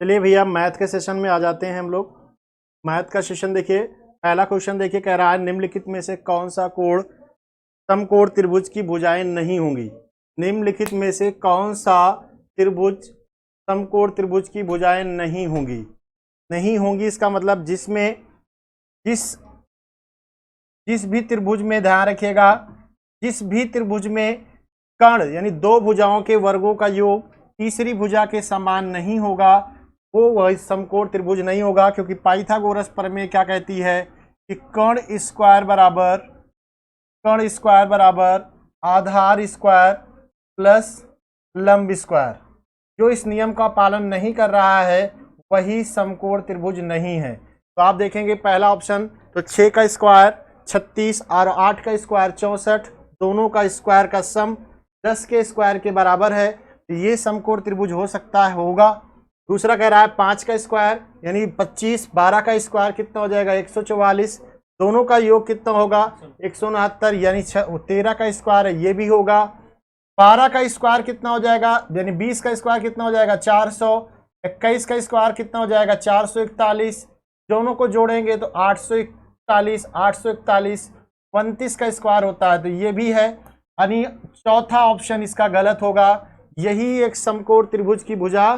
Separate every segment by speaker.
Speaker 1: चलिए भैया मैथ के सेशन में आ जाते हैं हम लोग। मैथ का सेशन देखिए, पहला क्वेश्चन देखिए, कह रहा है निम्नलिखित में से कौन सा कोण समकोण त्रिभुज की भुजाएं नहीं होंगी। निम्नलिखित में से कौन सा त्रिभुज समकोण त्रिभुज की भुजाएं नहीं होंगी। नहीं होंगी इसका मतलब जिसमें जिस भी त्रिभुज में, ध्यान रखिएगा, जिस भी त्रिभुज में कर्ण यानी दो भुजाओं के वर्गों का योग तीसरी भुजा के समान नहीं होगा, वो वह समकोण त्रिभुज नहीं होगा। क्योंकि पाइथागोरस प्रमेय क्या कहती है कि कर्ण स्क्वायर बराबर आधार स्क्वायर प्लस लंब स्क्वायर। जो इस नियम का पालन नहीं कर रहा है वही समकोण त्रिभुज नहीं है। तो आप देखेंगे पहला ऑप्शन, तो 6 का स्क्वायर 36 और 8 का स्क्वायर 64, दोनों का स्क्वायर का सम 10 के स्क्वायर के बराबर है, तो ये समकोण त्रिभुज हो सकता है, होगा। दूसरा कह रहा है 5 का स्क्वायर यानी 25, 12 का स्क्वायर कितना हो जाएगा 144, दोनों का योग कितना होगा 169 यानी 13 का स्क्वायर है, ये भी होगा। 12 का स्क्वायर कितना हो जाएगा यानी 20 का स्क्वायर कितना हो जाएगा 400, 21 का स्क्वायर कितना हो जाएगा 441, दोनों को जोड़ेंगे तो 841, 841, 29 का स्क्वायर होता है, तो ये भी है। यानी चौथा ऑप्शन इसका गलत होगा। यही एक समकोण त्रिभुज की भुजा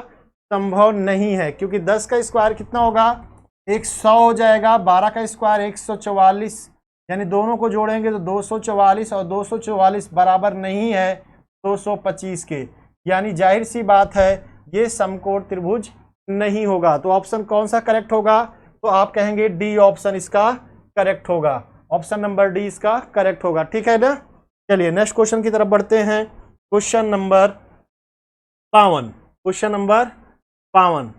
Speaker 1: संभव नहीं है, क्योंकि 10 का स्क्वायर कितना होगा 100 हो जाएगा, 12 का स्क्वायर 144, यानी दोनों को जोड़ेंगे तो 244 और 244 बराबर नहीं है 225 के, यानी जाहिर सी बात है ये समकोण त्रिभुज नहीं होगा। तो ऑप्शन कौन सा करेक्ट होगा, तो आप कहेंगे डी ऑप्शन इसका करेक्ट होगा। ऑप्शन नंबर डी इसका करेक्ट होगा, ठीक है ना। चलिए नेक्स्ट क्वेश्चन की तरफ बढ़ते हैं। क्वेश्चन नंबर 52, क्वेश्चन नंबर 52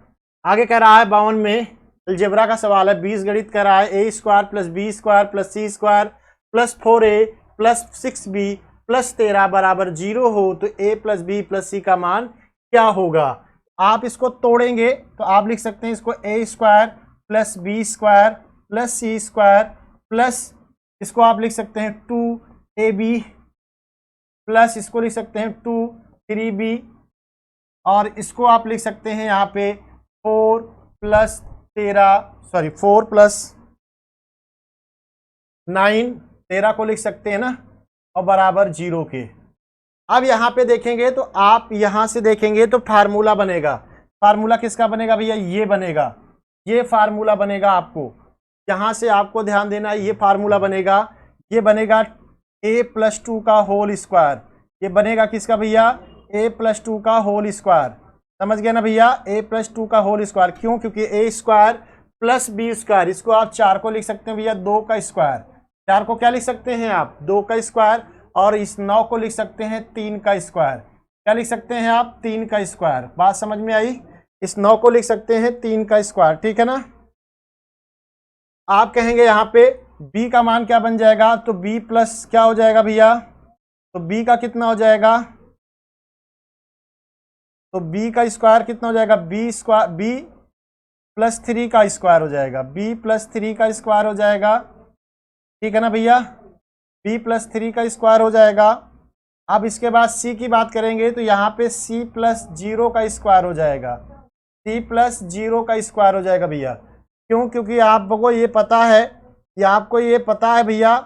Speaker 1: आगे कह रहा है 52 में अलजेब्रा का सवाल है, 20 गणित कह रहा है A square plus B square plus C square plus 4a plus 6b plus 13 बराबर 0 हो तो a plus B plus C का मान क्या होगा। आप इसको तोड़ेंगे तो आप लिख सकते हैं इसको A square plus B square plus C square plus इसको आप लिख सकते हैं 2ab प्लस इसको लिख सकते हैं 3b और इसको आप लिख सकते हैं यहाँ पे 4 प्लस 9, 13 को लिख सकते हैं ना, और बराबर 0 के। अब यहाँ पे देखेंगे तो आप यहाँ से देखेंगे तो फार्मूला बनेगा। फार्मूला किसका बनेगा भैया, ये बनेगा, ये फार्मूला बनेगा। आपको यहाँ से आपको ध्यान देना है, ये फार्मूला बनेगा, ये बनेगा a प्लस 2 का होल स्क्वायर। ये बनेगा किसका भैया, a प्लस 2 का होल स्क्वायर। समझ गया ना भैया, a प्लस 2 का होल स्क्वायर। क्यों, क्योंकि a square plus B square, इसको आप 4 को लिख सकते हैं भैया 2 का स्क्वायर। 4 को क्या लिख सकते हैं आप 2 का स्क्वायर, और इस 9 को लिख सकते हैं 3 का स्क्वायर। क्या लिख सकते हैं आप 3 का स्क्वायर। बात समझ में आई, इस 9 को लिख सकते हैं 3 का स्क्वायर, ठीक है ना। आप कहेंगे यहाँ पे b का मान क्या बन जाएगा, तो b प्लस क्या हो जाएगा भैया, तो b का कितना हो जाएगा, तो b का स्क्वायर कितना हो जाएगा, b प्लस 3 का स्क्वायर हो जाएगा, b प्लस 3 का स्क्वायर हो जाएगा, ठीक है ना भैया, b प्लस 3 का स्क्वायर हो जाएगा। अब इसके बाद c की बात करेंगे तो यहाँ पे c प्लस 0 का स्क्वायर हो जाएगा, c प्लस 0 का स्क्वायर हो जाएगा भैया। क्यों, क्योंकि आपको ये पता है, आपको ये पता है भैया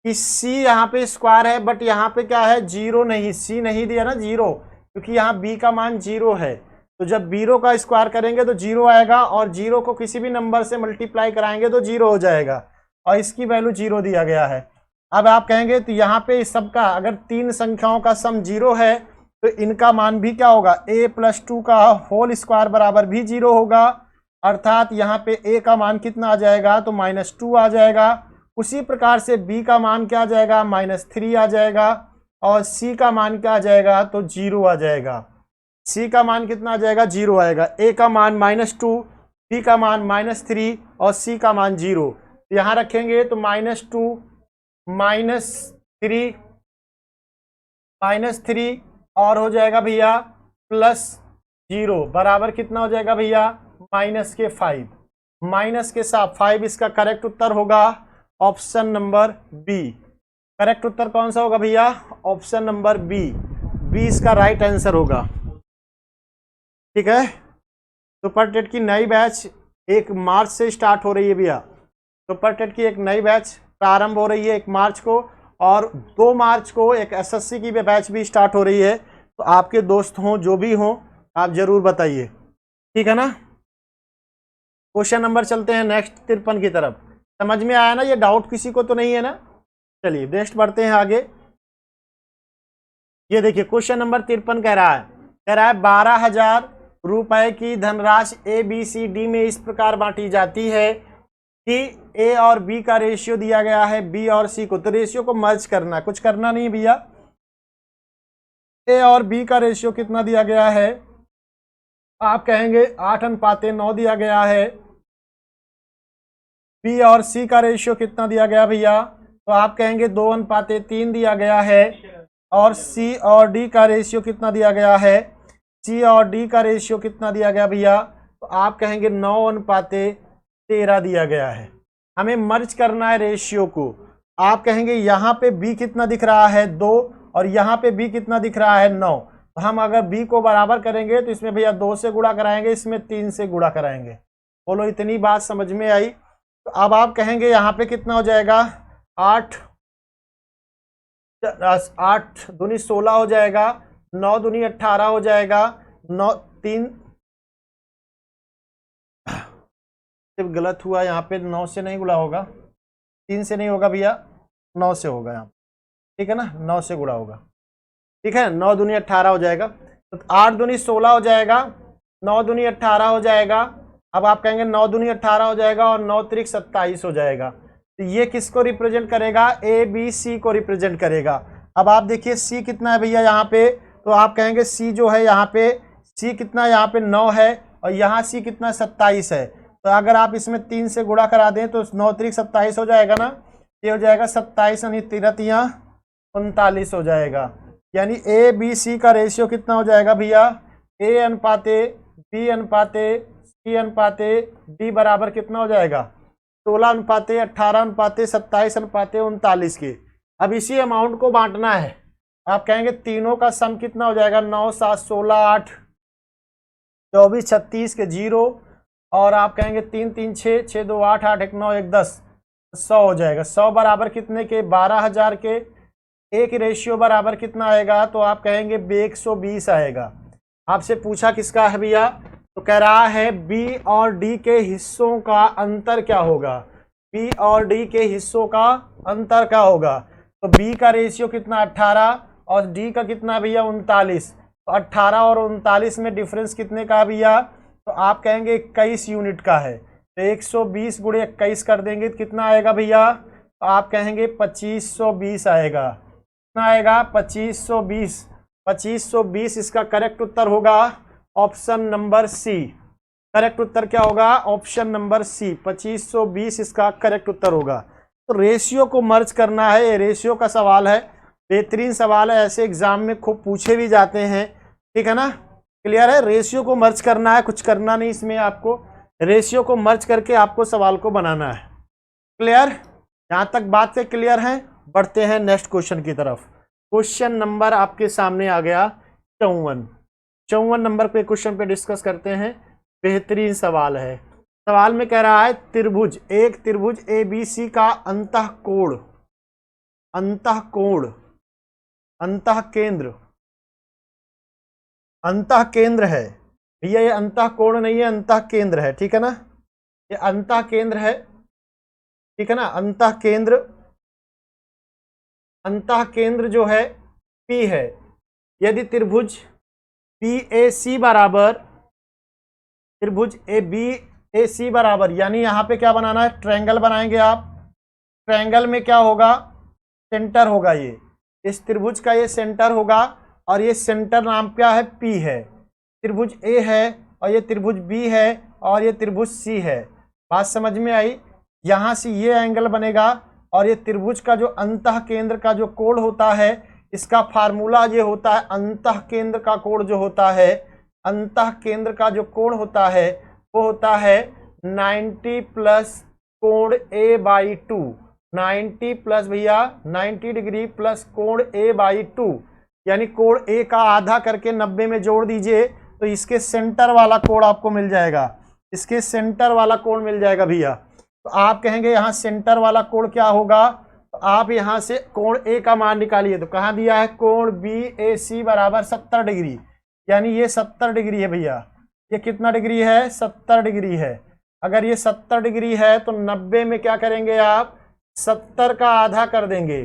Speaker 1: कि c यहाँ पे स्क्वायर है, बट यहाँ पे क्या है 0 नहीं, c नहीं दिया ना 0, क्योंकि यहाँ b का मान 0 है। तो जब 0 का स्क्वायर करेंगे तो 0 आएगा, और 0 को किसी भी नंबर से मल्टीप्लाई कराएंगे तो 0 हो जाएगा, और इसकी वैल्यू 0 दिया गया है। अब आप कहेंगे तो यहाँ पे इस सबका अगर 3 संख्याओं का सम 0 है तो इनका मान भी क्या होगा, a प्लस 2 का होल स्क्वायर बराबर भी 0 होगा। अर्थात यहाँ पे a का मान कितना आ जाएगा, तो -2 आ जाएगा। उसी प्रकार से b का मान क्या आ जाएगा, -3 आ जाएगा, और c का मान क्या आ जाएगा, तो 0 आ जाएगा। c का मान कितना आ जाएगा, 0 आएगा। a का मान -2, b का मान -3 और c का मान 0। यहाँ रखेंगे तो -2 -3 और हो जाएगा भैया +0 बराबर कितना हो जाएगा भैया, -5। माइनस के साथ 5 इसका करेक्ट उत्तर होगा ऑप्शन नंबर बी। करेक्ट उत्तर कौन सा होगा भैया, ऑप्शन नंबर बी, बी इसका राइट आंसर होगा, ठीक है। सुपर टेट की नई बैच 1 मार्च से स्टार्ट हो रही है भैया। सुपर टेट की एक नई बैच प्रारंभ हो रही है 1 मार्च को, और 2 मार्च को एक एसएससी की बैच भी स्टार्ट हो रही है। तो आपके दोस्त हों जो भी हों आप जरूर बताइए, ठीक है ना। क्वेश्चन नंबर चलते हैं नेक्स्ट 53 की तरफ। समझ में आया ना, ये डाउट किसी को तो नहीं है ना। चलिए नेक्स्ट बढ़ते हैं आगे। ये देखिए क्वेश्चन नंबर 53 कह रहा है 12,000 रुपए की धनराशि ABCD में इस प्रकार बांटी जाती है कि A और B का रेशियो दिया गया है B और C को। तो रेशियो को मर्ज करना है, कुछ करना नहीं भैया। A और B का रेशियो कितना दिया गया है, आप कहेंगे 8:9 दिया गया है। B और C का रेशियो कितना दिया गया भैया, तो आप कहेंगे 2:3 दिया गया है। और C और D का रेशियो कितना दिया गया है, C और D का रेशियो कितना दिया गया भैया, तो आप कहेंगे 9:13 दिया गया है। हमें मर्ज करना है रेशियो को। आप कहेंगे यहाँ पे B कितना दिख रहा है 2, और यहाँ पे B कितना दिख रहा है 9। तो हम अगर B को बराबर करेंगे तो इसमें भैया 2 से गुणा कराएंगे, इसमें 3 से गुणा कराएंगे। बोलो इतनी बात समझ में आई। तो अब आप कहेंगे यहाँ पे कितना हो जाएगा, 8 दूनी 16 हो जाएगा, 9 दूनी 18 हो जाएगा, 9 3 गलत हुआ यहाँ पे, 9 से नहीं गुणा होगा, 3 से नहीं होगा भैया, 9 से होगा यहाँ, ठीक है ना, 9 से गुणा होगा, ठीक है। 9 दूनी 18 हो जाएगा, तो 8 दूनी 16 हो जाएगा, 9 दूनी 18 हो जाएगा। अब आप कहेंगे 9 दूनी 18 हो जाएगा और 9 त्रिक 27 हो जाएगा। तो ये किसको रिप्रेजेंट करेगा, ABC को रिप्रेजेंट करेगा। अब आप देखिए C कितना है भैया यहाँ पे, तो आप कहेंगे C जो है यहाँ पे, C कितना यहाँ पे 9 है, और यहाँ C कितना 27 है। तो अगर आप इसमें 3 से गुणा करा दें तो 9 त्रिक 27 हो जाएगा ना, ये हो जाएगा 27 यानी 39 हो जाएगा। यानी ABC का रेशियो कितना हो जाएगा भैया, A/B/C/D बराबर कितना हो जाएगा, 16/18/27/39 के। अब इसी अमाउंट को बांटना है। आप कहेंगे तीनों का सम कितना हो जाएगा, 9 7 16 8 24 36 के 0, और आप कहेंगे 3 3 6 6 2 8 8 1 9 1 10, 100 हो जाएगा। 100 बराबर कितने के, 12,000 के। एक रेशियो बराबर कितना आएगा, तो आप कहेंगे 120 आएगा। आपसे पूछा किसका है भैया, तो कह रहा है B और D के हिस्सों का अंतर क्या होगा, B और D के हिस्सों का अंतर क्या होगा। तो B का रेशियो कितना 18 और D का कितना भैया 39। तो 18 और 39 में डिफरेंस कितने का भैया, तो आप कहेंगे 21 यूनिट का है। तो 120 गुणे 21 कर देंगे तो कितना आएगा भैया, तो आप कहेंगे 2520 आएगा। कितना आएगा, 2520। 2520 इसका करेक्ट उत्तर होगा ऑप्शन नंबर सी। करेक्ट उत्तर क्या होगा, ऑप्शन नंबर सी, 2520 इसका करेक्ट उत्तर होगा। तो रेशियो को मर्ज करना है, ये रेशियो का सवाल है, बेहतरीन सवाल है, ऐसे एग्जाम में खूब पूछे भी जाते हैं, ठीक है ना। क्लियर है, रेशियो को मर्ज करना है, कुछ करना नहीं इसमें, आपको रेशियो को मर्ज करके आपको सवाल को बनाना है। क्लियर, यहाँ तक बात से क्लियर है। बढ़ते हैं नेक्स्ट क्वेश्चन की तरफ। क्वेश्चन नंबर आपके सामने आ गया 54 नंबर पे क्वेश्चन पे डिस्कस करते हैं। बेहतरीन सवाल है। सवाल में कह रहा है त्रिभुज, एक त्रिभुज ABC का अंतःकोण, अंतःकेंद्र है भैया, ये अंतःकोण नहीं है, अंतःकेंद्र है, ठीक है ना, ये अंतःकेंद्र है, ठीक है ना। अंतःकेंद्र जो है P है। यदि त्रिभुज PAC बराबर, त्रिभुज ABAC बराबर, यानी यहाँ पे क्या बनाना है, ट्रायंगल बनाएंगे आप। ट्रायंगल में क्या होगा, सेंटर होगा, ये इस त्रिभुज का ये सेंटर होगा, और ये सेंटर नाम क्या है, P है। त्रिभुज A है, और ये त्रिभुज B है, और ये त्रिभुज C है। बात समझ में आई। यहाँ से ये एंगल बनेगा, और ये त्रिभुज का जो अंतःकेंद्र का जो कोण होता है, इसका फार्मूला ये होता है, अंतःकेंद्र का कोण जो होता है, अंतःकेंद्र का जो कोण होता है वो होता है 90 प्लस कोण A/2। 90 प्लस भैया 90 डिग्री प्लस कोण A/2, यानी कोण A का आधा करके 90 में जोड़ दीजिए तो इसके सेंटर वाला कोण आपको मिल जाएगा, इसके सेंटर वाला कोण मिल जाएगा भैया। तो आप कहेंगे यहाँ सेंटर वाला कोण क्या होगा, तो आप यहाँ से कोण ए का मान निकालिए। तो कहाँ दिया है, कोण बी ए सी बराबर 70 डिग्री, यानी ये 70 डिग्री है भैया। ये कितना डिग्री है, 70 डिग्री है। अगर ये 70 डिग्री है तो 90 में क्या करेंगे आप, 70 का आधा कर देंगे,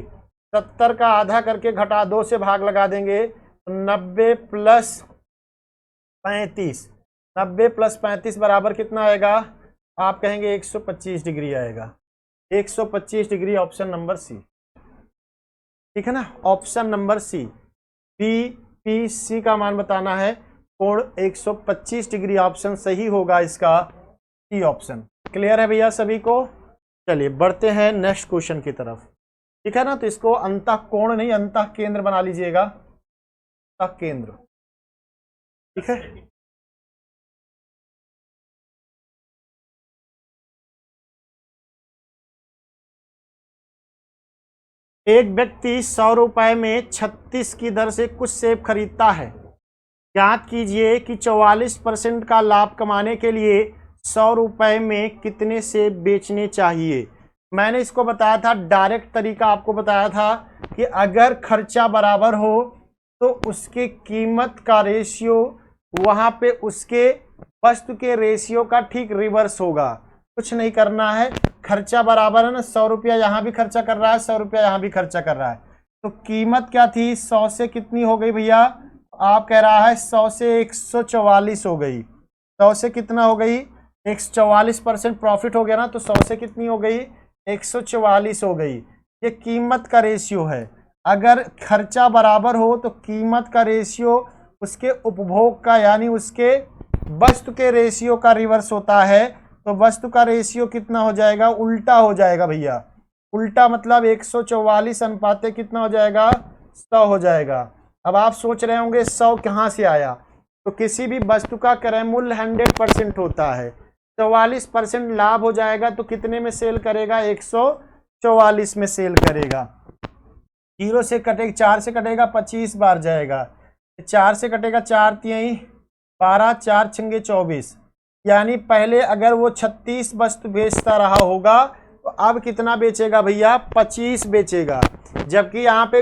Speaker 1: 70 का आधा करके घटा 2 से भाग लगा देंगे। तो 90 प्लस 35, 90 प्लस 35 बराबर कितना आएगा, आप कहेंगे 125 डिग्री आएगा। 125 डिग्री ऑप्शन नंबर सी, ठीक है ना, option number C, B P C का मान बताना है, कोण 125 डिग्री ऑप्शन सही होगा इसका, सी ऑप्शन। क्लियर है भैया सभी को। चलिए बढ़ते हैं नेक्स्ट क्वेश्चन की तरफ, ठीक है ना। तो इसको अंतः कोण नहीं अंतः केंद्र बना लीजिएगा, अंतः केंद्र, ठीक है। एक व्यक्ति 100 रुपए में 36 की दर से कुछ सेब खरीदता है। ज्ञात कीजिए कि 44% का लाभ कमाने के लिए 100 रुपए में कितने सेब बेचने चाहिए। मैंने इसको बताया था, डायरेक्ट तरीका आपको बताया था कि अगर खर्चा बराबर हो तो उसके कीमत का रेशियो वहां पे उसके वस्तु के रेशियो का ठीक रिवर्स होगा। कुछ नहीं करना है, खर्चा बराबर है ना, 100 रुपया यहाँ भी खर्चा कर रहा है, 100 रुपया यहाँ भी खर्चा कर रहा है। तो कीमत क्या थी, 100 से कितनी हो गई भैया, आप कह रहा है 100 से 144 हो गई। 100 से कितना हो गई, 144% प्रॉफिट हो गया ना, तो 100 से कितनी हो गई, 144 हो गई। ये कीमत का रेशियो है। अगर खर्चा बराबर हो तो कीमत का रेशियो उसके उपभोग का यानी उसके वस्तु के रेशियो का रिवर्स होता है। तो वस्तु का रेशियो कितना हो जाएगा, उल्टा हो जाएगा भैया। उल्टा मतलब 144 अनुपाते कितना हो जाएगा, 100 हो जाएगा। अब आप सोच रहे होंगे 100 कहाँ से आया, तो किसी भी वस्तु का क्रय मूल्य 100% होता है, 44% लाभ हो जाएगा तो कितने में सेल करेगा, 144 में सेल करेगा। 0 से कटेगा, 4 से कटेगा 25 बार जाएगा, 4 से कटेगा 4 तिहाई 12, 4 छंगे 24, यानी पहले अगर वो 36 वस्तु बेचता रहा होगा तो अब कितना बेचेगा भैया, 25 बेचेगा। जबकि यहाँ पे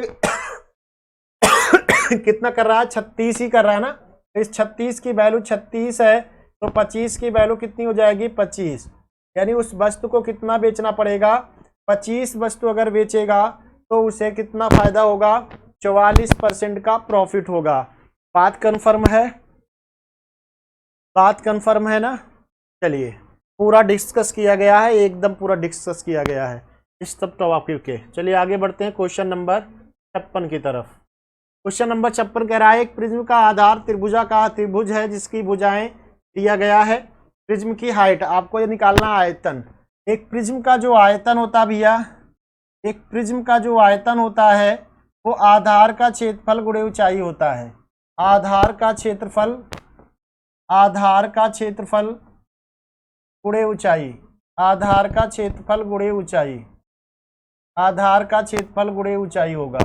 Speaker 1: कितना कर रहा है, 36 ही कर रहा है ना। तो इस 36 की वैल्यू 36 है तो 25 की वैल्यू कितनी हो जाएगी, 25। यानी उस वस्तु को कितना बेचना पड़ेगा, 25 वस्तु अगर बेचेगा तो उसे कितना फायदा होगा, 44% का प्रॉफिट होगा। बात कंफर्म है, बात कंफर्म है ना। चलिए पूरा डिस्कस किया गया है, एकदम पूरा डिस्कस किया गया है इस सब टॉपिक के। चलिए आगे बढ़ते हैं क्वेश्चन नंबर 56 की तरफ। क्वेश्चन नंबर 56 कह रहा है, एक प्रिज्म का आधार त्रिभुजाकार त्रिभुज है जिसकी भुजाएं दिया गया है। प्रिज्म की हाइट आपको ये निकालना, आयतन। एक प्रिज्म का जो आयतन होता है भैया, एक प्रिज्म का जो आयतन होता है वो आधार का क्षेत्रफल गुणे ऊंचाई होता है। आधार का क्षेत्रफल, आधार का क्षेत्रफल गुणे ऊंचाई, आधार का क्षेत्रफल गुणे ऊंचाई, आधार का क्षेत्रफल गुणे ऊंचाई होगा,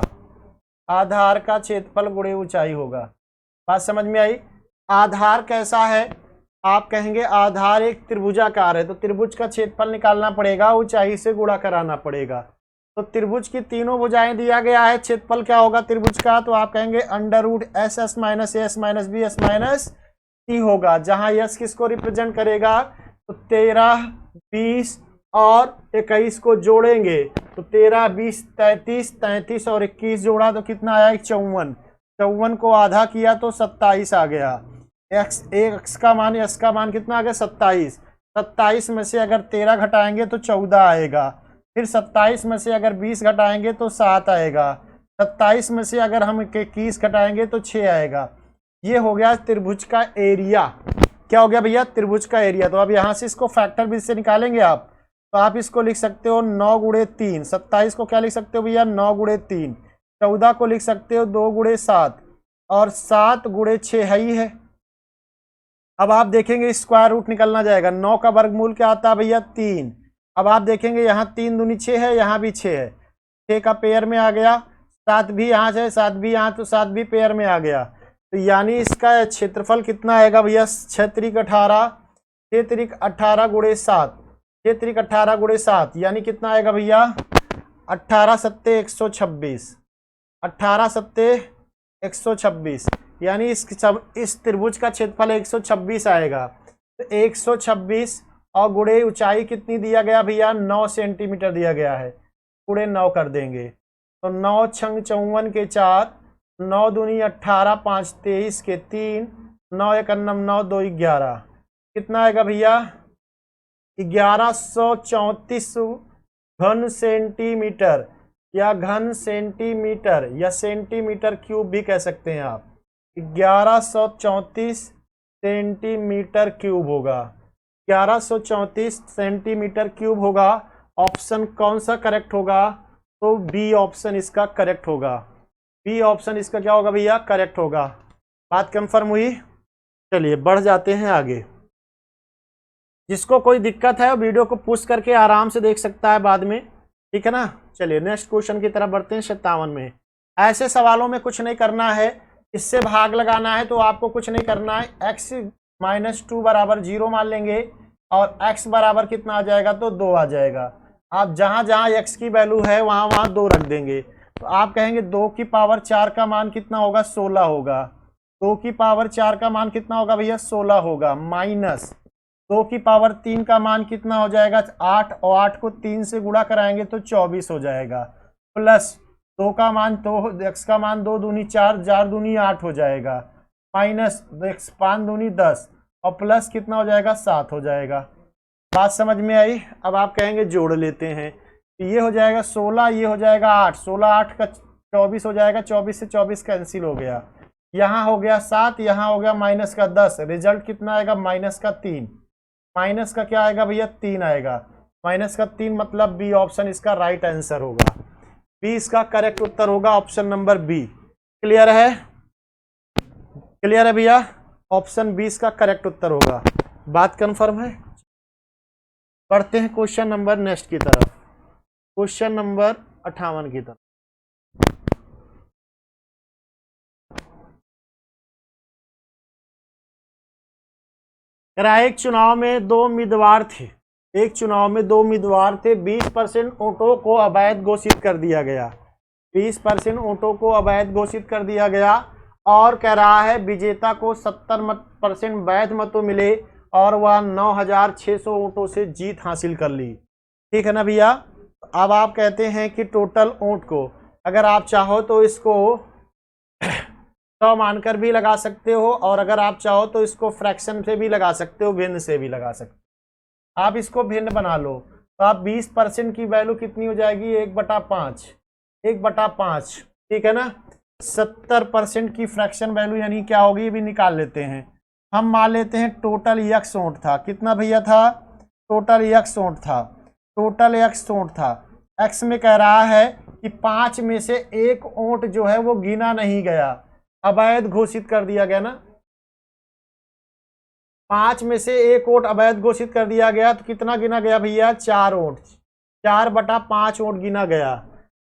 Speaker 1: आधार का क्षेत्रफल गुणे ऊंचाई होगा। बात समझ में आई। आधार कैसा है, आप कहेंगे आधार एक त्रिभुजाकार है तो त्रिभुज का क्षेत्रफल निकालना पड़ेगा, ऊंचाई से गुणा कराना पड़ेगा। तो त्रिभुज की तीनों भुजाएं दिया गया है, क्षेत्रफल क्या होगा त्रिभुज का, तो आप कहेंगे under root S S minus S minus B S minus C होगा। जहां यस किसको रिप्रेजेंट करेगा, तो 13, 20 और 21 को जोड़ेंगे तो 13, 20, 33, 33 और 21 जोड़ा तो कितना आया, 54। 54 को आधा किया तो 27 आ गया। एक्स का मान, एस का मान कितना आ गया, 27। 27 में से अगर 13 घटाएंगे तो 14 आएगा। फिर 27 में से अगर 20 घटाएंगे तो 7 आएगा। 27 में से अगर हम 21 घटाएंगे तो 6 आएगा। ये हो गया त्रिभुज का एरिया। क्या हो गया भैया, त्रिभुज का एरिया। तो अब यहाँ से इसको फैक्टर भी से निकालेंगे आप, तो आप इसको लिख सकते हो 9 गुणे 3। 27 को क्या लिख सकते हो भैया, 9 गुणे 3। 14 को लिख सकते हो 2 गुणे 7 और 7 गुणे 6 है ही है। अब आप देखेंगे स्क्वायर रूट निकलना जाएगा। 9 का वर्गमूल क्या आता है भैया, 3। अब आप देखेंगे यहाँ 3 दूनी 6 है, यहाँ भी 6 है, 6 का पेयर में आ गया। 7 भी यहाँ से, 7 भी यहाँ, तो 7 भी पेयर में आ गया। तो यानी इसका क्षेत्रफल कितना आएगा भैया, 6 त्रिक 18, 6 त्रिक 18 गुणे 7, 6 त्रिक 18 गुणे 7 यानी कितना आएगा भैया, 18 सत्ते 126, 18 सत्ते 126 यानी इस त्रिभुज का क्षेत्रफल 126 आएगा। तो 126 और गुणे ऊंचाई कितनी दिया गया भैया, 9 सेंटीमीटर दिया गया है, गुणे 9 कर देंगे तो 9 छंग 54 के 4, 9 दूनी 18, 5 23 के 3, 9 एक 9 2 11, कितना आएगा भैया, 1134 घन सेंटीमीटर या घन सेंटीमीटर या सेंटीमीटर क्यूब भी कह सकते हैं आप। 1134 सेंटीमीटर क्यूब होगा, 1134 सेंटीमीटर क्यूब होगा। ऑप्शन कौन सा करेक्ट होगा, तो बी ऑप्शन इसका करेक्ट होगा, बी ऑप्शन इसका क्या होगा भैया, करेक्ट होगा। बात कंफर्म हुई। चलिए बढ़ जाते हैं आगे। जिसको कोई दिक्कत है वीडियो को पुश करके आराम से देख सकता है बाद में, ठीक है ना। चलिए नेक्स्ट क्वेश्चन की तरफ बढ़ते हैं। 57 में ऐसे सवालों में कुछ नहीं करना है, इससे भाग लगाना है तो आपको कुछ नहीं करना है। x - 2 बराबर 0 मान लेंगे और x बराबर कितना आ जाएगा, तो 2 आ जाएगा। आप जहां जहां x की वैल्यू है वहां वहां 2 रख देंगे तो आप कहेंगे 2 की पावर 4 का मान कितना होगा, 16 होगा। 2 की पावर 4 का मान कितना होगा भैया, 16 होगा। माइनस 2 की पावर 3 का मान कितना हो जाएगा, 8, और 8 को 3 से गुणा कराएंगे तो 24 हो जाएगा। प्लस 2 का मान, तो x का मान 2 दूनी 4, 4 दूनी 8 हो जाएगा। माइनस x 5 दूनी 10 और प्लस कितना हो जाएगा, 7 हो जाएगा। बात समझ में आई। अब आप कहेंगे जोड़ लेते हैं तो ये हो जाएगा 16, ये हो जाएगा 8, 16 8 का 24 हो जाएगा। 24 से 24 कैंसिल हो गया, यहाँ हो गया 7, यहाँ हो गया माइनस का 10। रिजल्ट कितना आएगा, माइनस का 3। माइनस का क्या आएगा भैया, 3 आएगा। माइनस का 3 मतलब बी ऑप्शन इसका राइट आंसर होगा। बी इसका करेक्ट उत्तर होगा, ऑप्शन नंबर बी। क्लियर है, क्लियर है भैया। ऑप्शन बी इसका करेक्ट उत्तर होगा। बात कंफर्म है। पढ़ते हैं क्वेश्चन नंबर नेक्स्ट की तरफ, क्वेश्चन नंबर 58 की तरफ। एक चुनाव में 2 उम्मीदवार थे, एक चुनाव में 2 उम्मीदवार थे। 20% वोटों को अवैध घोषित कर दिया गया, 20% वोटों को अवैध घोषित कर दिया गया और कह रहा है विजेता को 70% वैध मतों मिले और वह 9600 वोटों से जीत हासिल कर ली। ठीक है ना भैया। अब आप कहते हैं कि टोटल वोट को अगर आप चाहो तो इसको 100 मानकर भी लगा सकते हो और अगर आप चाहो तो इसको फ्रैक्शन से भी लगा सकते हो, भिन्न से भी लगा सकते हो। आप इसको भिन्न बना लो तो आप 20% की वैल्यू कितनी हो जाएगी, 1/5, 1/5, ठीक है ना। 70% की फ्रैक्शन वैल्यू यानी क्या होगी, ये भी निकाल लेते हैं। हम मान लेते हैं टोटल यक्स वोट था, कितना भैया था, टोटल यक्स वोट था, टोटल यक्स वोट था। एक्स में कह रहा है कि 5 में से 1 वोट जो है वो गिना नहीं गया, अवैध घोषित कर दिया गया ना। 5 में से 1 वोट अवैध घोषित कर दिया गया तो कितना गिना गया भैया, 4 वोट, 4/5 वोट गिना गया।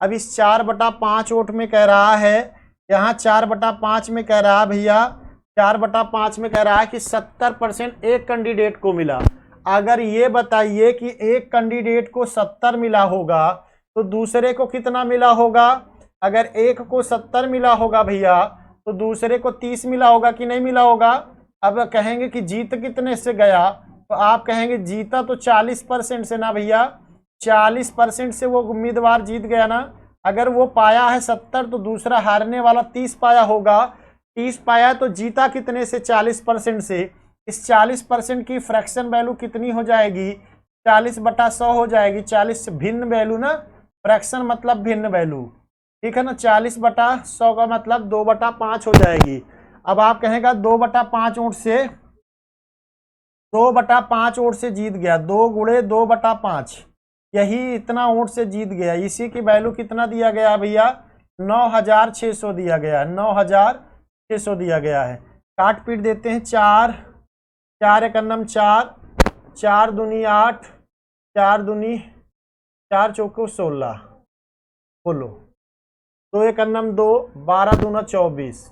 Speaker 1: अब इस 4/5 वोट में कह रहा है, यहाँ 4/5 में कह रहा है भैया, 4/5 में कह रहा है कि 70% एक कैंडिडेट को मिला। अगर ये बताइए कि एक कैंडिडेट को 70 मिला होगा तो दूसरे को कितना मिला होगा। अगर एक को 70 मिला होगा भैया तो दूसरे को 30 मिला होगा कि नहीं मिला होगा। अब कहेंगे कि जीत कितने से गया, तो आप कहेंगे जीता तो 40% से ना भैया, 40% से वो उम्मीदवार जीत गया ना। अगर वो पाया है 70 तो दूसरा हारने वाला 30 पाया होगा, 30 पाया तो जीता कितने से, 40% से। इस 40% की फ्रैक्शन वैल्यू कितनी हो जाएगी, 40/100 हो जाएगी। 40 से भिन्न वैल्यू ना, फ्रैक्शन मतलब भिन्न वैल्यू, ठीक है ना। 40/100 का मतलब 2/5 हो जाएगी। अब आप कहेगा 2/5 वोट से, 2/5 वोट से जीत गया, 2 गुणे 2/5, यही इतना वोट से जीत गया। इसी की वैल्यू कितना दिया गया भैया, 9600 दिया गया, 9600 दिया गया है। काट पीट देते हैं, 4 4 एक 4, 4 दूनी 8, 4 दूनी 4 चौको 16, बोलो 2 एक 2, 12 दूना 24,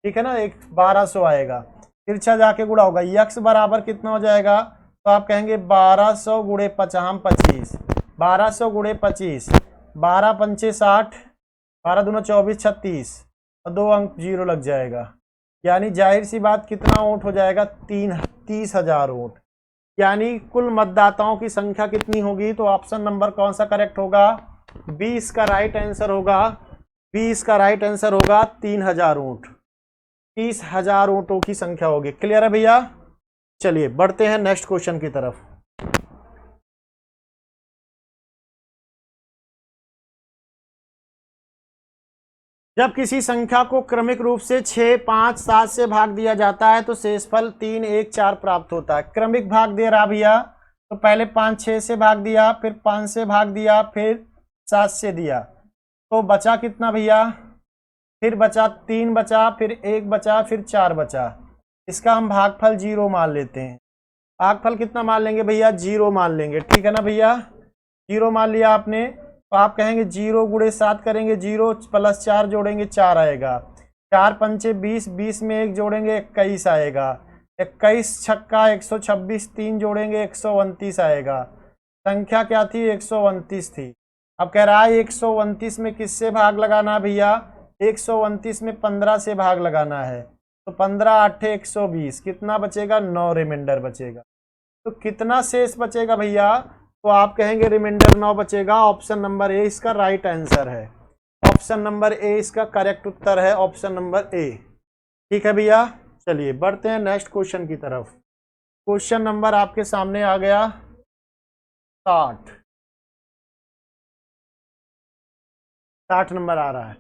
Speaker 1: ठीक है ना, 1200 आएगा। तिरछा जाके गुणा होगा, यक्स बराबर कितना हो जाएगा, तो आप कहेंगे 1200 गुणे 25, 1200 गुणे 25, 12 पंचे 60, 12 दूना 24, 36 और 2 अंक जीरो लग जाएगा। यानी जाहिर सी बात कितना वोट हो जाएगा, 30,000 वोट। यानी कुल मतदाताओं की संख्या कितनी होगी, तो ऑप्शन नंबर कौन सा करेक्ट होगा, 20 का राइट आंसर होगा। 20 का राइट आंसर होगा 3000 वोट, 30,000 वोटों की संख्या होगी। क्लियर है भैया। चलिए बढ़ते हैं नेक्स्ट क्वेश्चन की तरफ। जब किसी संख्या को क्रमिक रूप से 6, 5, 7 से भाग दिया जाता है तो शेषफल 3, 1, 4 प्राप्त होता है। क्रमिक भाग दे रहा भैया, तो पहले 5, 6 से भाग दिया, फिर 5 से भाग दिया, फिर 7 से दिया, तो बचा कितना भैया, फिर बचा 3 बचा, फिर 1 बचा, फिर 4 बचा। इसका हम भागफल 0 मान लेते हैं। भागफल कितना मान लेंगे भैया, 0 मान लेंगे। ठीक है ना भैया, 0 मान लिया आपने, तो आप कहेंगे 0 गुणे 7 करेंगे, 0 प्लस 4 जोड़ेंगे 4 आएगा, 4 पंचे 20, 20 में 1 जोड़ेंगे 21 आएगा, 21 छक्का 126, 3 जोड़ेंगे 129 आएगा। संख्या क्या थी, 129 थी। अब कह रहा है 129 में किससे भाग लगाना भैया, 129 में 15 से भाग लगाना है, तो 15 8 120, कितना बचेगा, 9 रिमाइंडर बचेगा। तो कितना शेष बचेगा भैया, तो आप कहेंगे रिमाइंडर 9 बचेगा। ऑप्शन नंबर ए इसका राइट आंसर है। ऑप्शन नंबर ए इसका करेक्ट उत्तर है, ऑप्शन नंबर ए। ठीक है भैया। चलिए बढ़ते हैं नेक्स्ट क्वेश्चन की तरफ। क्वेश्चन नंबर आपके सामने आ गया 60 नंबर आ रहा है।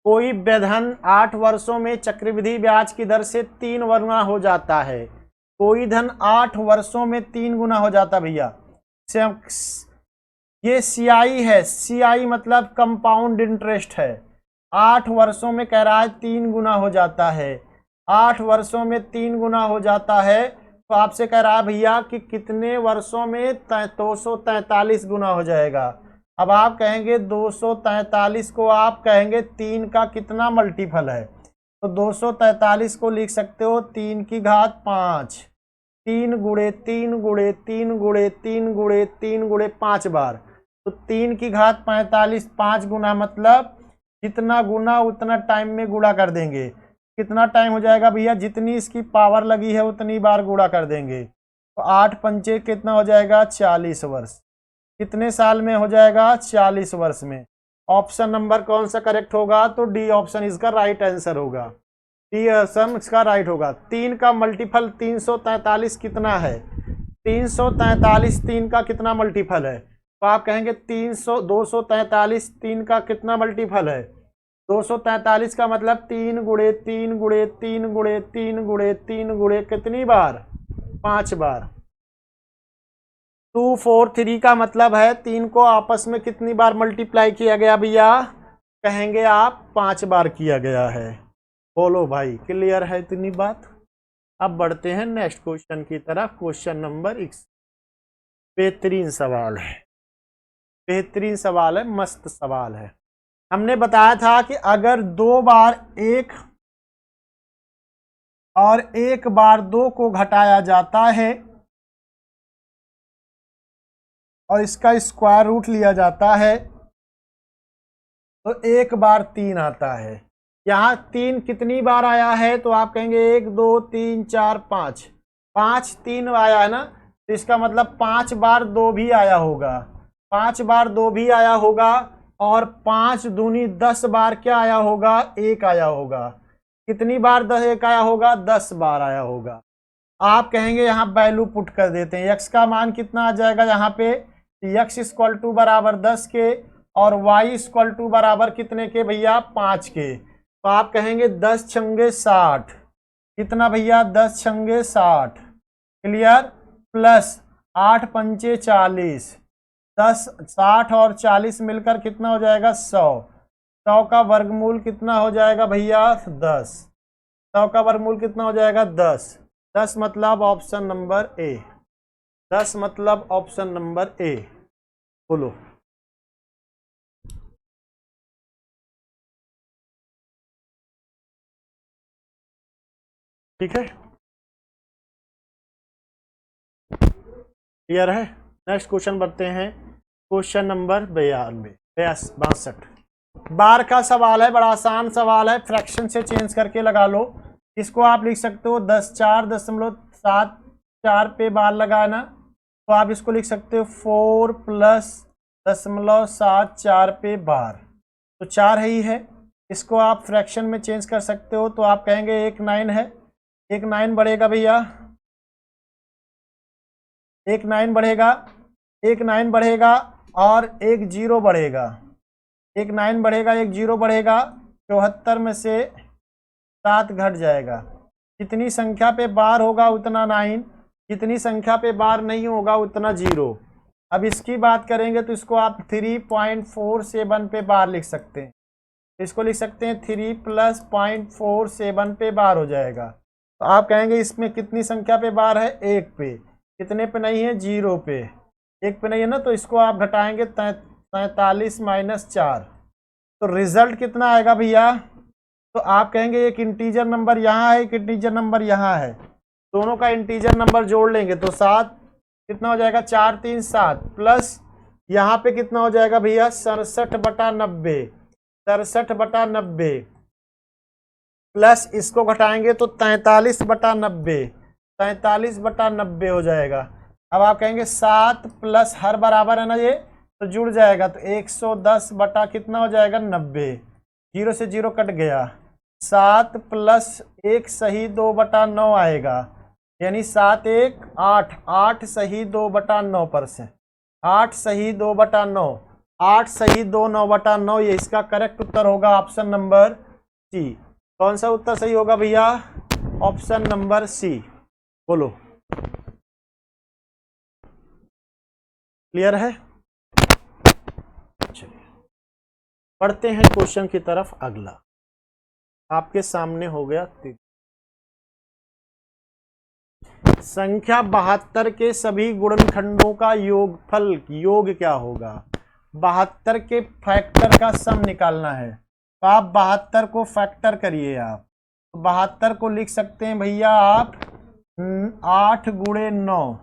Speaker 1: कोई धन 8 वर्षों में चक्रवृद्धि ब्याज की दर से 3 गुना हो जाता है। कोई धन 8 वर्षों में 3 गुना हो जाता भैया। ये सीआई है, सीआई मतलब कंपाउंड इंटरेस्ट है। 8 वर्षों में कह रहा है 3 गुना हो जाता है। 8 वर्षों में 3 गुना हो जाता है, तो आपसे कह रहा है भैया कि कितने वर्षों में 243 गुना हो जाएगा। अब आप कहेंगे 243 को आप कहेंगे 3 का कितना मल्टीपल है, तो 243 को लिख सकते हो 3 की घात 5, 3 गुणे 3 गुणे 3 गुणे 3 गुणे 3 गुणे 5 बार, तो 3 की घात 45, 5 गुना मतलब जितना गुना उतना टाइम में गुणा कर देंगे। कितना टाइम हो जाएगा भैया, जितनी इसकी पावर लगी है उतनी बार गुणा कर देंगे, तो 8 पंचे कितना हो जाएगा, 40 वर्ष। कितने साल में हो जाएगा, 40 वर्ष में। ऑप्शन नंबर कौन सा करेक्ट होगा, तो डी ऑप्शन इसका राइट आंसर होगा। डी ऑप्शन इसका राइट होगा। 3 का मल्टीपल 343 कितना है, 343 3 का कितना मल्टीपल है, तो आप कहेंगे 243 3 का कितना मल्टीपल है, 243 का मतलब 3 गुणे 3 गुणे 3 गुणे 3 गुणे 3 गुणे कितनी बार, 5 बार। 243 का मतलब है 3 को आपस में कितनी बार मल्टीप्लाई किया गया भैया, कहेंगे आप 5 बार किया गया है। बोलो भाई, क्लियर है इतनी बात। अब बढ़ते हैं नेक्स्ट क्वेश्चन की तरफ। क्वेश्चन नंबर 1 बेहतरीन सवाल है, बेहतरीन सवाल है, मस्त सवाल है। हमने बताया था कि अगर 2 बार 1 और 1 बार 2 को घटाया जाता है और इसका स्क्वायर रूट लिया जाता है, तो 1 बार 3 आता है। यहाँ 3 कितनी बार आया है, तो आप कहेंगे 1 2 3 4 5, 5 3 आया है ना, तो इसका मतलब 5 बार 2 भी आया होगा, 5 बार 2 भी आया होगा, और 5 दूनी 10 बार क्या आया होगा, 1 आया होगा। कितनी बार 10 1 आया होगा, 10 बार आया होगा। आप कहेंगे यहाँ वैल्यू पुट कर देते हैं, x का मान कितना आ जाएगा यहाँ पे, x इक्वल टू बराबर 10 के और y इक्वल टू बराबर कितने के भैया, 5 के। तो आप कहेंगे 10 छंगे 60, कितना भैया, 10 छंगे 60, क्लियर, प्लस 8 पंचे 40, 10 60 और 40 मिलकर कितना हो जाएगा, 100। 100 का वर्गमूल कितना हो जाएगा भैया, 10। 100 का वर्गमूल कितना हो जाएगा, 10। 10 मतलब ऑप्शन नंबर ए, 10 मतलब ऑप्शन नंबर ए। बोलो। ठीक है, क्लियर है। नेक्स्ट क्वेश्चन बढ़ते हैं, क्वेश्चन नंबर 62। बार का सवाल है, बड़ा आसान सवाल है, फ्रैक्शन से चेंज करके लगा लो। इसको आप लिख सकते हो 10.4.74 पे बार लगाना, तो आप इसको लिख सकते हो 4 + 0.74 पे बार, तो 4 है ही है। इसको आप फ्रैक्शन में चेंज कर सकते हो, तो आप कहेंगे 1 9 है, 1 9 बढ़ेगा भैया, 1 9 बढ़ेगा, 1 9 बढ़ेगा और 1 0 बढ़ेगा, 1 9 बढ़ेगा, 1 0 बढ़ेगा, 74 में से 7 घट जाएगा। जितनी संख्या पे बार होगा उतना 9, जितनी संख्या पे बार नहीं होगा उतना 0। अब इसकी बात करेंगे तो इसको आप 3.47 पे बार लिख सकते हैं, इसको लिख सकते हैं 3 + 0.47 पे बार हो जाएगा। तो आप कहेंगे इसमें कितनी संख्या पे बार है, 1 पे, कितने पे नहीं है, 0 पे, 1 पे नहीं है ना, तो इसको आप घटाएंगे 43 - 4, तो रिजल्ट कितना आएगा भैया। तो आप कहेंगे एक इंटीजर नंबर यहाँ है, एक इंटीजर नंबर यहाँ है, दोनों का इंटीजर नंबर जोड़ लेंगे तो 7 कितना हो जाएगा, 4 3 7, प्लस यहाँ पे कितना हो जाएगा भैया 67/90, 67/90, प्लस इसको घटाएंगे तो 43/90, 43/90 हो जाएगा। अब आप कहेंगे 7 प्लस हर बराबर है ना ये, तो जुड़ जाएगा, तो 110 बटा कितना हो जाएगा 90, 0 से 0 कट गया, 7 + 1 सही 2/9 आएगा, यानी 7 1 8, 8 सही 2/9%, 8 सही 2/9, 8 सही 2 9/9, ये इसका करेक्ट उत्तर होगा ऑप्शन नंबर सी। कौन सा उत्तर सही होगा भैया, ऑप्शन नंबर सी, बोलो। क्लियर है, चलिए पढ़ते हैं क्वेश्चन की तरफ। अगला आपके सामने हो गया, संख्या 72 के सभी गुणनखंडों का योगफल, योग क्या होगा। 72 के फैक्टर का सम निकालना है, तो आप 72 को फैक्टर करिए। आप 72 को लिख सकते हैं भैया आप 8 × 9,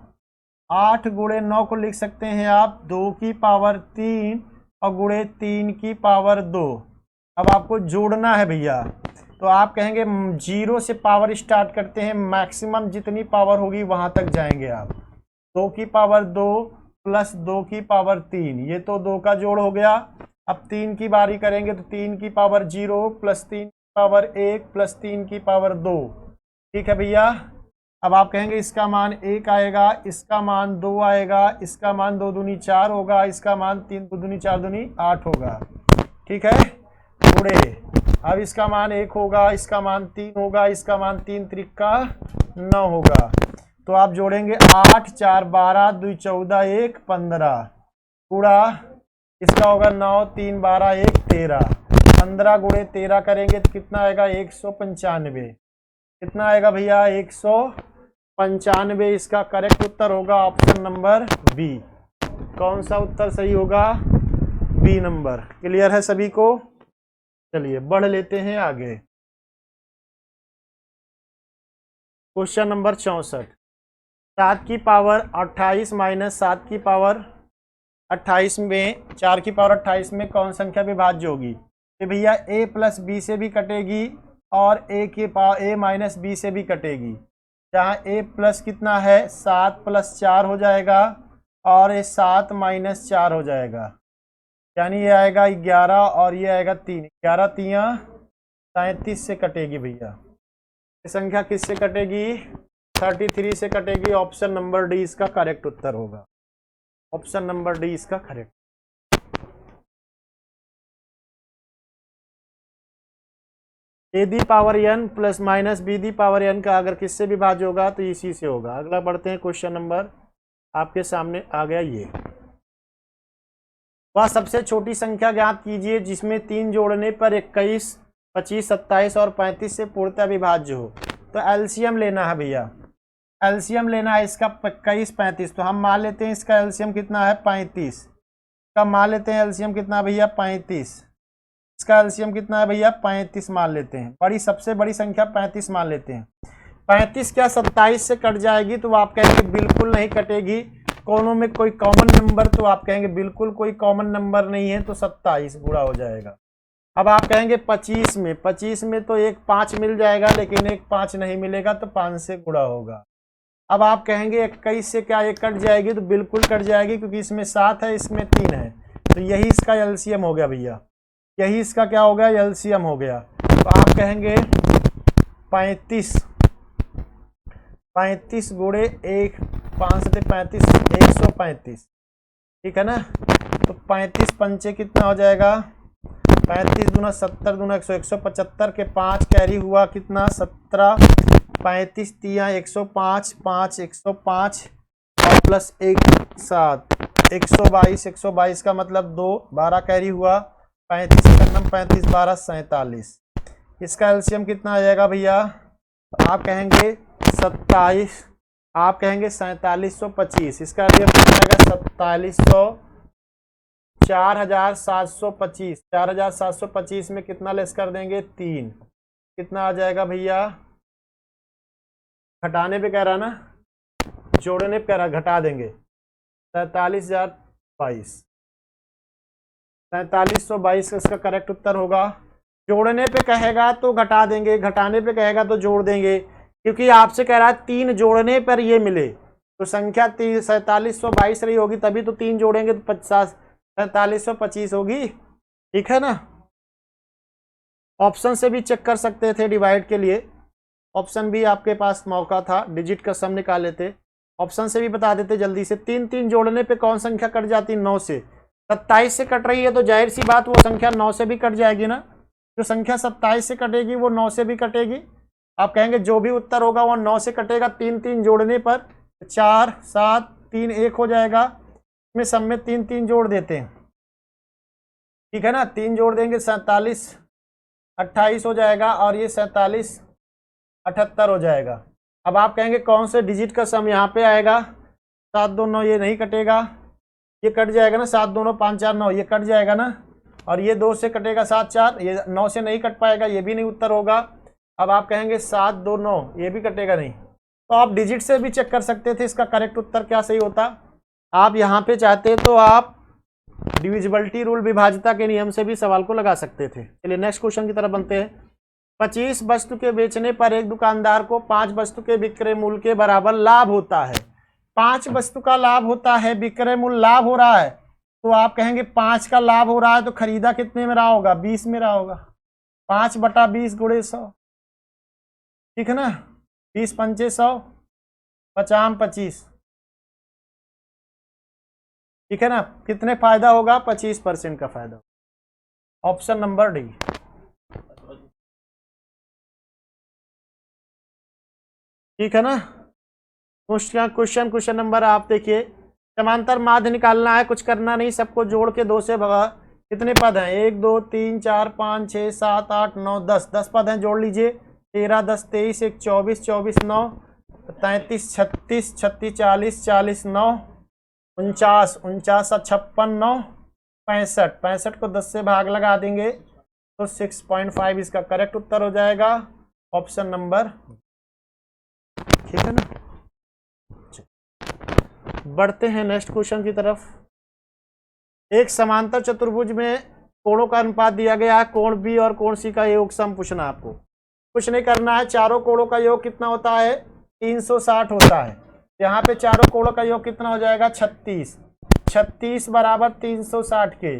Speaker 1: 8 × 9 को लिख सकते हैं आप 2 की पावर 3 और गुणे 3 की पावर 2। अब आपको जोड़ना है भैया, तो आप कहेंगे 0 से पावर स्टार्ट करते हैं, मैक्सिमम जितनी पावर होगी वहां तक जाएंगे आप। 2 की पावर 2 + 2 की पावर 3, ये तो 2 का जोड़ हो गया। अब 3 की बारी करेंगे तो 3 की पावर 0 + 3 की पावर 1 + 3 की पावर 2, ठीक है भैया। अब आप कहेंगे इसका मान 1 आएगा, इसका मान 2 आएगा, इसका मान 2 दूनी 4 होगा, इसका मान 3 दूनी 4 दूनी 8 होगा, ठीक है, गुणे। अब इसका मान 1 होगा, इसका मान 3 होगा, इसका मान 3 त्रिका 9 होगा। तो आप जोड़ेंगे 8 4 12 2 14 1 15, गुणा इसका होगा 9 3 12 1 13, 15 गुणे 13 करेंगे तो कितना आएगा 195, कितना आएगा भैया 195। इसका करेक्ट उत्तर होगा ऑप्शन नंबर बी। कौन सा उत्तर सही होगा, बी नंबर। क्लियर है सभी को, चलिए बढ़ लेते हैं आगे। क्वेश्चन नंबर 64, 7 की पावर 28 - 7 की पावर 28 में 4 की पावर 28 में कौन संख्या विभाज्य होगी। तो भैया a + b से भी कटेगी और a की पावर a - b से भी कटेगी। जहाँ a प्लस कितना है 7 + 4 हो जाएगा और ये 7 - 4 हो जाएगा, यानी ये आएगा 11 और ये आएगा 3, 11 3 37 से कटेगी भैया। ये संख्या किससे कटेगी, 33 से कटेगी। ऑप्शन नंबर डी इसका करेक्ट उत्तर होगा, ऑप्शन नंबर डी इसका correct. A the power n + - be the power n का अगर किससे विभाज्य होगा तो इसी से होगा। अगला बढ़ते हैं, क्वेश्चन नंबर आपके सामने आ गया, ये वह सबसे छोटी संख्या ज्ञात कीजिए जिसमें 3 जोड़ने पर 21 25 27 और 35 से पूर्णतः विभाज्य हो। तो एलसीएम लेना है भैया, एलसीएम लेना है इसका 21 35, तो हम मान लेते हैं इसका एलसीएम कितना है 35, का मान लेते हैं एलसीएम कितना भैया 35, इसका एलसीएम कितना है भैया 35 मान लेते हैं। सबसे बड़ी संख्या 35 मान लेते हैं। 35 क्या 27 से कट जाएगी? तो आप कहेंगे बिल्कुल नहीं कटेगी। कोनों में कोई कॉमन नंबर? तो आप कहेंगे बिल्कुल कोई कॉमन नंबर नहीं है, तो 27 गुणा हो जाएगा। अब आप कहेंगे 25 में तो एक 5 मिल जाएगा, लेकिन एक 5 नहीं मिलेगा, तो 5 से गुणा होगा। अब आप कहेंगे 21 से क्या ये कट जाएगी? तो बिल्कुल कट जाएगी, क्योंकि इसमें 7 है, इसमें 3 है, तो यही इसका एलसीएम हो गया भैया। यही इसका क्या हो गया? एलसीएम हो गया। तो आप कहेंगे 35 गुणे 1, 5 से 35, 135, ठीक है ना। तो 35 पंचे कितना हो जाएगा? 35 दूना 70 दूना 100, 175 के 5 कैरी हुआ कितना? 17, 35 तिया 105, 5 105 और प्लस 1 7, 122 का मतलब 2, 12 कैरी हुआ, 35 35 12 47। इसका एलसीएम कितना आ जाएगा भैया? आप कहेंगे 27, आप कहेंगे 4725। इसका एलसीएम कितना आएगा? 4700, 4725। 4725 में कितना लेस कर देंगे? 3। कितना आ जाएगा भैया? घटाने पे कह रहा ना, जोड़ने पे कह रहा, घटा देंगे। 47,022, 4722 इसका करेक्ट उत्तर होगा। जोड़ने पे कहेगा तो घटा देंगे, घटाने पे कहेगा तो जोड़ देंगे, क्योंकि आपसे कह रहा है 3 जोड़ने पर ये मिले, तो संख्या 4722 रही होगी, तभी तो 3 जोड़ेंगे तो 4725 होगी, ठीक है ना। ऑप्शन से भी चेक कर सकते थे डिवाइड के लिए, ऑप्शन भी आपके पास मौका था, डिजिट का सम निकाल लेते, ऑप्शन से भी बता देते जल्दी से। 3 जोड़ने पे कौन संख्या कट जाती है? 9 से। 27 से कट रही है तो जाहिर सी बात वो संख्या 9 से भी कट जाएगी ना। जो संख्या 27 से कटेगी वो 9 से भी कटेगी। आप कहेंगे जो भी उत्तर होगा वो 9 से कटेगा। 3 जोड़ने पर 4 7 3 1 हो जाएगा। इसमें सब में 3 जोड़ देते हैं, ठीक है ना। 3 जोड़ देंगे 47 28 हो जाएगा, और ये 47 78 हो जाएगा। अब आप कहेंगे कौन से डिजिट का सम यहाँ पे आएगा? 7 2 9, ये नहीं कटेगा, ये कट जाएगा ना। 7 2 9 5 4 9, ये कट जाएगा ना। और ये 2 से कटेगा 7 4, ये 9 से नहीं कट पाएगा, ये भी नहीं उत्तर होगा। अब आप कहेंगे 7 2 9, ये भी कटेगा नहीं। तो आप डिजिट से भी चेक कर सकते थे इसका करेक्ट उत्तर क्या सही होता। आप यहाँ पे चाहते तो आप डिविजिबिलिटी रूल, विभाज्यता के नियम से भी सवाल को लगा सकते थे। चलिए नेक्स्ट क्वेश्चन की तरफ बनते हैं। 25 वस्तु के बेचने पर एक दुकानदार को 5 वस्तु के विक्रय मूल्य के बराबर लाभ होता है। 5 वस्तु का लाभ होता है, विक्रय मूल्य लाभ हो रहा है, तो आप कहेंगे 5 का लाभ हो रहा है तो खरीदा कितने में रहा होगा? 20 में रहा होगा। 5/20 गुणे 100, ठीक है ना। 20 पंचे 100, 50 25, ठीक है ना। कितने फायदा होगा? 25% का फायदा। Option number D. ठीक है ना। क्वेश्चन नंबर आप देखिए, समांतर माध्य निकालना है, कुछ करना नहीं, सबको जोड़ के 2 से भगा। कितने पद हैं? 1 2 3 4 5 6 7 8 9 10, 10 पद हैं, जोड़ लीजिए। 13 10 23 1 24 24 9 33 36 36 40 40 9 49 49 56 9 65 65 को 10 से भाग लगा देंगे तो 6.5 इसका करेक्ट उत्तर हो जाएगा। ऑप्शन नंबर, ठीक है ना। बढ़ते हैं नेक्स्ट क्वेश्चन की तरफ। एक समांतर चतुर्भुज में कोणों का अनुपात दिया गया है, कोण बी और कोण सी का योग सम पूछना है आपको। कुछ नहीं करना है, चारों कोणों का योग कितना होता है? 360 होता है। यहाँ पे चारों कोणों का योग कितना हो जाएगा? 36। 36 बराबर 360 के।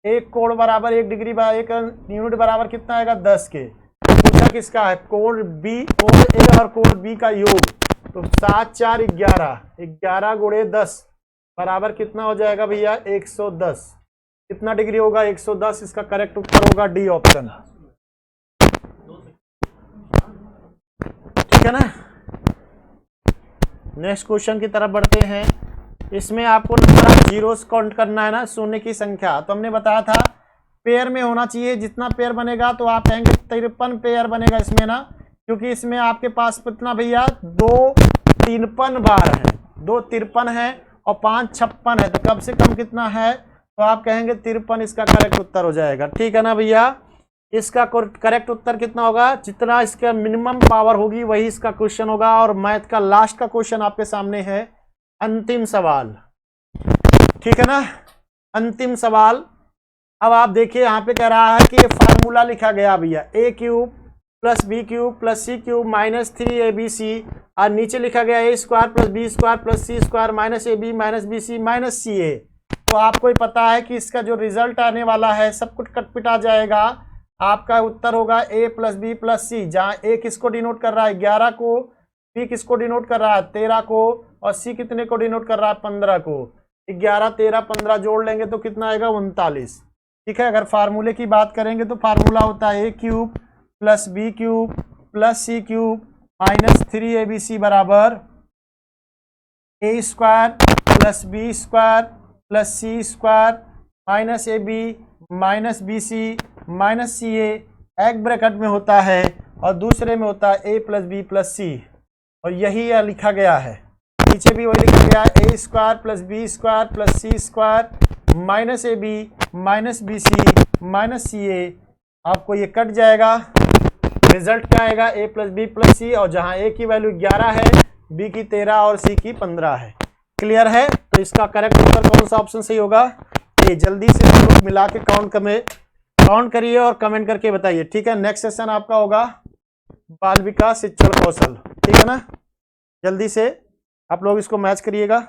Speaker 1: एक कोण बराबर 1 डिग्री, 1 यूनिट बराबर कितना आएगा? 10 के। पूछा किसका है? कोण बी, कोण ए और कोण बी का योग। तो 7 4 11, 11 गुणे 10 बराबर कितना हो जाएगा भैया? 110। कितना डिग्री होगा? 110। इसका करेक्ट उत्तर होगा डी ऑप्शन, ठीक है ना। नेक्स्ट क्वेश्चन की तरफ बढ़ते हैं। इसमें आपको नंबर ऑफ जीरोस काउंट करना है ना, शून्य की संख्या। तो हमने बताया था पेयर में होना चाहिए, जितना पेयर बनेगा तो आप कहेंगे 53 पेयर बनेगा इसमें ना, क्योंकि इसमें आपके पास कितना भैया? 2 53 बार है, 2 53 है और 5 56 है, तो कम से कम कितना है? तो आप कहेंगे 53 इसका करेक्ट उत्तर हो जाएगा, ठीक है ना भैया। इसका करेक्ट उत्तर कितना होगा, जितना इसका मिनिमम पावर होगी वही इसका क्वेश्चन होगा। और मैथ का लास्ट का क्वेश्चन आपके सामने है, अंतिम सवाल, ठीक है ना। अंतिम सवाल, अब आप देखिए यहाँ पे कह रहा है कि ये फार्मूला लिखा गया भैया, A cube plus B cube plus C cube minus 3abc, और नीचे लिखा गया A square plus B square plus C square minus ab minus B C minus C A. तो आपको ही पता है कि इसका जो रिजल्ट आने वाला है सब कुछ कटपिटा जाएगा। आपका उत्तर होगा ए प्लस बी प्लस सी, जहाँ ए किसको डिनोट कर रहा है 11 को, बी किसको डिनोट कर रहा है 13 को, और सी कितने को डिनोट कर रहा है 15 को। 11 13 15 जोड़ लेंगे तो कितना आएगा 39, ठीक है। अगर फार्मूले की बात करेंगे तो फार्मूला होता है A cube plus B cube plus C cube minus 3abc बराबर A square plus B square plus C square minus ab minus B C minus C A, एक ब्रैकेट में होता है और दूसरे में होता है ए प्लस बी प्लस सी, और यही लिखा गया है। नीचे भी वही लिखा गया है, A square plus B square plus C square minus ab minus B C minus C A. आपको ये कट जाएगा, रिजल्ट क्या आएगा A plus B plus C, और जहां ए की वैल्यू 11 है, बी की 13 और सी की 15 है। क्लियर है। तो इसका करेक्ट उत्तर कौन सा ऑप्शन सही होगा, ये। जल्दी से हम लोग मिला के काउंट करिए और कमेंट करके बताइए, ठीक है। नेक्स्ट सेशन आपका होगा बाल विकास शिक्षण कौशल, ठीक है ना। जल्दी से आप लोग इसको मैच करिएगा।